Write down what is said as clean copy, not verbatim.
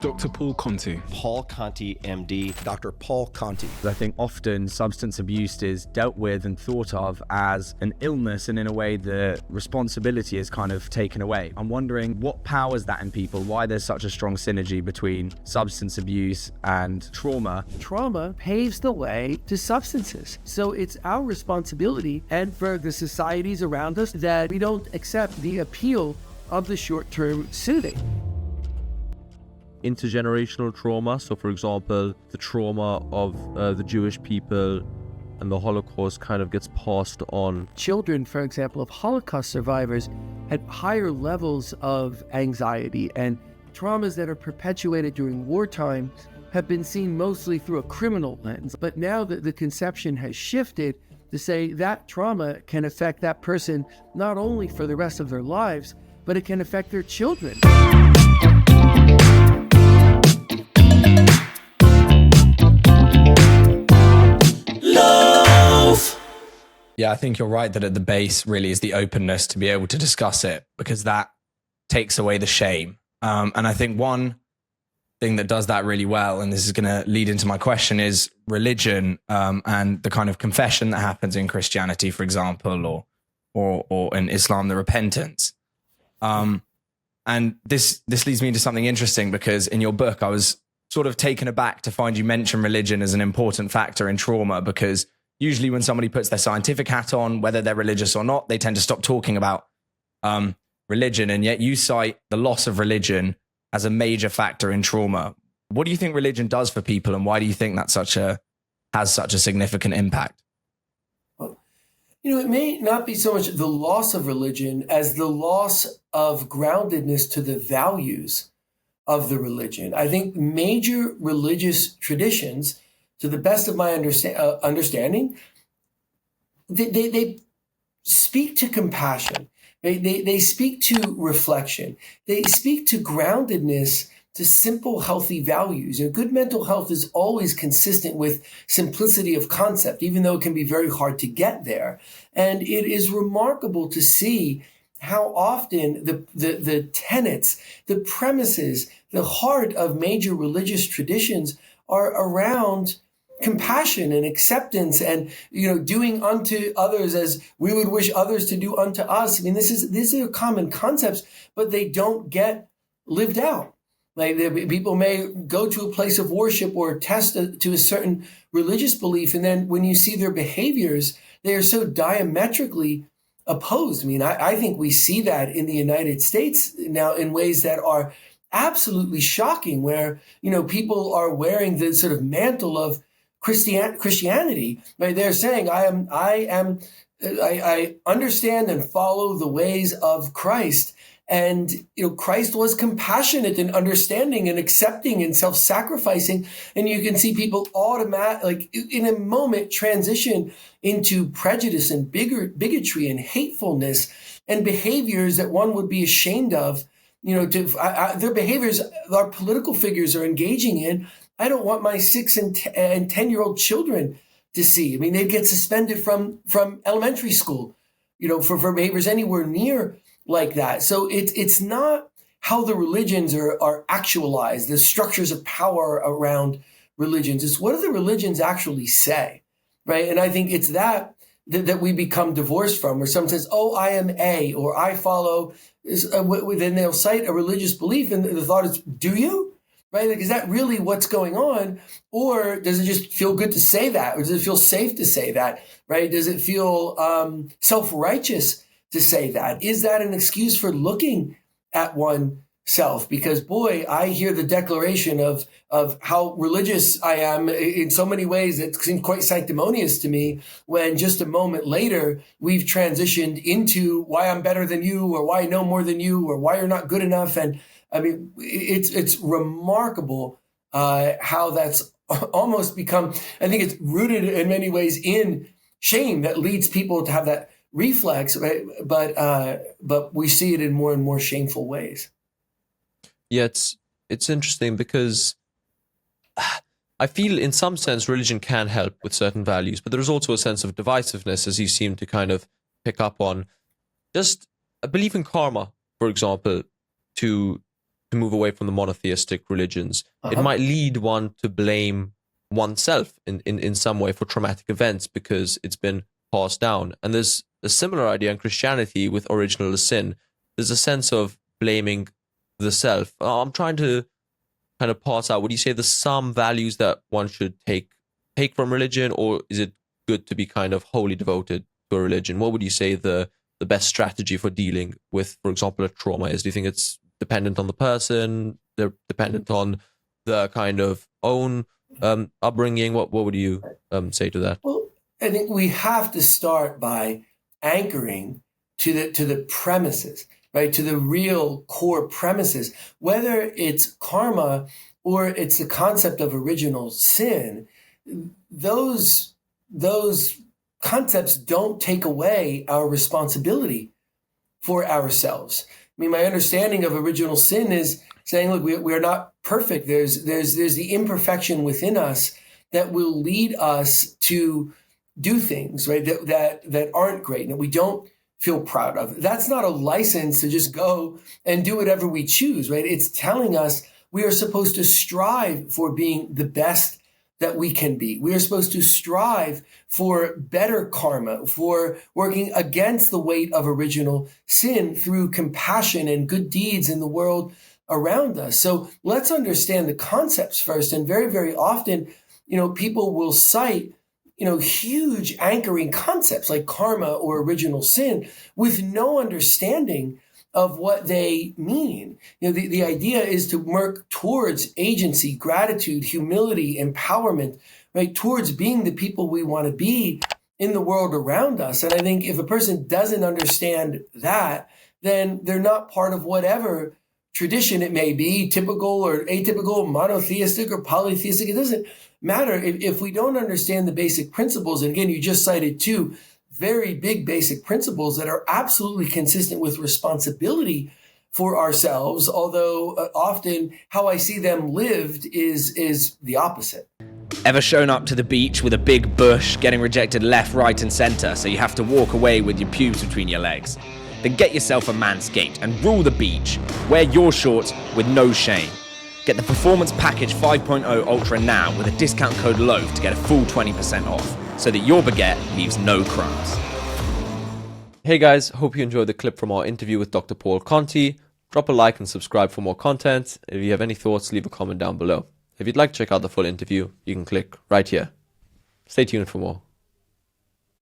Dr. Paul Conti. Paul Conti, MD. Dr. Paul Conti. I think often substance abuse is dealt with and thought of as an illness, and in a way the responsibility is kind of taken away. I'm wondering what powers that in people, why there's such a strong synergy between substance abuse and trauma. Trauma paves the way to substances. So it's our responsibility and for the societies around us that we don't accept the appeal of the short-term soothing. Intergenerational trauma, so for example the trauma of the Jewish people and the Holocaust kind of gets passed on. Children, for example, of Holocaust survivors had higher levels of anxiety, and traumas that are perpetuated during wartime have been seen mostly through a criminal lens. But now that the conception has shifted to say that trauma can affect that person not only for the rest of their lives, but it can affect their children. Yeah, I think you're right that at the base really is the openness to be able to discuss it, because that takes away the shame. And I think one thing that does that really well, and this is going to lead into my question, is religion and the kind of confession that happens in Christianity, for example, or in Islam, the repentance. And this leads me into something interesting, because in your book, I was sort of taken aback to find you mention religion as an important factor in trauma, because usually when somebody puts their scientific hat on, whether they're religious or not, they tend to stop talking about religion. And yet you cite the loss of religion as a major factor in trauma. What do you think religion does for people, and why do you think that has such a significant impact? You know, it may not be so much the loss of religion as the loss of groundedness to the values of the religion. I think major religious traditions, to the best of my understanding, they speak to compassion. They speak to reflection. They speak to groundedness, to simple, healthy values. And good mental health is always consistent with simplicity of concept, even though it can be very hard to get there. And it is remarkable to see how often the tenets, the premises, the heart of major religious traditions are around compassion and acceptance and, doing unto others as we would wish others to do unto us. I mean, these are common concepts, but they don't get lived out. Like people may go to a place of worship or attest to a certain religious belief, and then when you see their behaviors, they are so diametrically opposed. I mean, I think we see that in the United States now in ways that are absolutely shocking, where, people are wearing the sort of mantle of Christianity. Right? They're saying, I understand and follow the ways of Christ. And, Christ was compassionate and understanding and accepting and self-sacrificing. And you can see people in a moment, transition into prejudice and bigotry and hatefulness and behaviors that one would be ashamed of, their behaviors, our political figures are engaging in. I don't want my 6 and 10-year-old children to see. I mean, they get suspended from elementary school, for behaviors anywhere near like that. So it's not how the religions are actualized, the structures of power around religions. It's what do the religions actually say, right? And I think it's that we become divorced from, where someone says, oh, I am A, or I follow, then they'll cite a religious belief, and the thought is, do you? Right? Like, is that really what's going on? Or does it just feel good to say that? Or does it feel safe to say that? Right? Does it feel self-righteous to say that? Is that an excuse for looking at oneself? Because, boy, I hear the declaration of how religious I am in so many ways that seem quite sanctimonious to me, when just a moment later we've transitioned into why I'm better than you, or why I know more than you, or why you're not good enough. And I mean, it's remarkable how that's almost become, I think it's rooted in many ways in shame that leads people to have that reflex, right? But we see it in more and more shameful ways. Yeah, it's interesting, because I feel in some sense religion can help with certain values, but there's also a sense of divisiveness, as you seem to kind of pick up on. Just a belief in karma, for example, to to move away from the monotheistic religions, it might lead one to blame oneself in some way for traumatic events because it's been passed down. And there's a similar idea in Christianity with original sin. There's a sense of blaming the self. I'm trying to kind of parse out, would you say there's some values that one should take from religion, or is it good to be kind of wholly devoted to a religion? What would you say the best strategy for dealing with, for example, a trauma is? Do you think it's dependent on the person? They're dependent on the kind of own upbringing? What would you say to that? Well, I think we have to start by anchoring to the premises, right? To the real core premises, whether it's karma or it's the concept of original sin. Those concepts don't take away our responsibility for ourselves. I mean, my understanding of original sin is saying, look, we are not perfect. There's the imperfection within us that will lead us to do things, right, that aren't great and that we don't feel proud of. That's not a license to just go and do whatever we choose, right? It's telling us we are supposed to strive for being the best that we can be. We are supposed to strive for better karma, for working against the weight of original sin through compassion and good deeds in the world around us. So let's understand the concepts first. And very, very often, people will cite, huge anchoring concepts like karma or original sin with no understanding of what they mean. The idea is to work towards agency, gratitude, humility, empowerment, right? Towards being the people we want to be in the world around us. And I think if a person doesn't understand that, then they're not part of whatever tradition it may be, typical or atypical, monotheistic or polytheistic. It doesn't matter if we don't understand the basic principles. And again, you just cited two very big basic principles that are absolutely consistent with responsibility for ourselves, although often how I see them lived is the opposite. Ever shown up to the beach with a big bush, getting rejected left, right and centre, so you have to walk away with your pubes between your legs? Then get yourself a Manscaped and rule the beach. Wear your shorts with no shame. Get the Performance Package 5.0 Ultra now with a discount code LOAF to get a full 20% off, so that your baguette leaves no crumbs. Hey guys, hope you enjoyed the clip from our interview with Dr. Paul Conti. Drop a like and subscribe for more content. If you have any thoughts, leave a comment down below. If you'd like to check out the full interview, you can click right here. Stay tuned for more.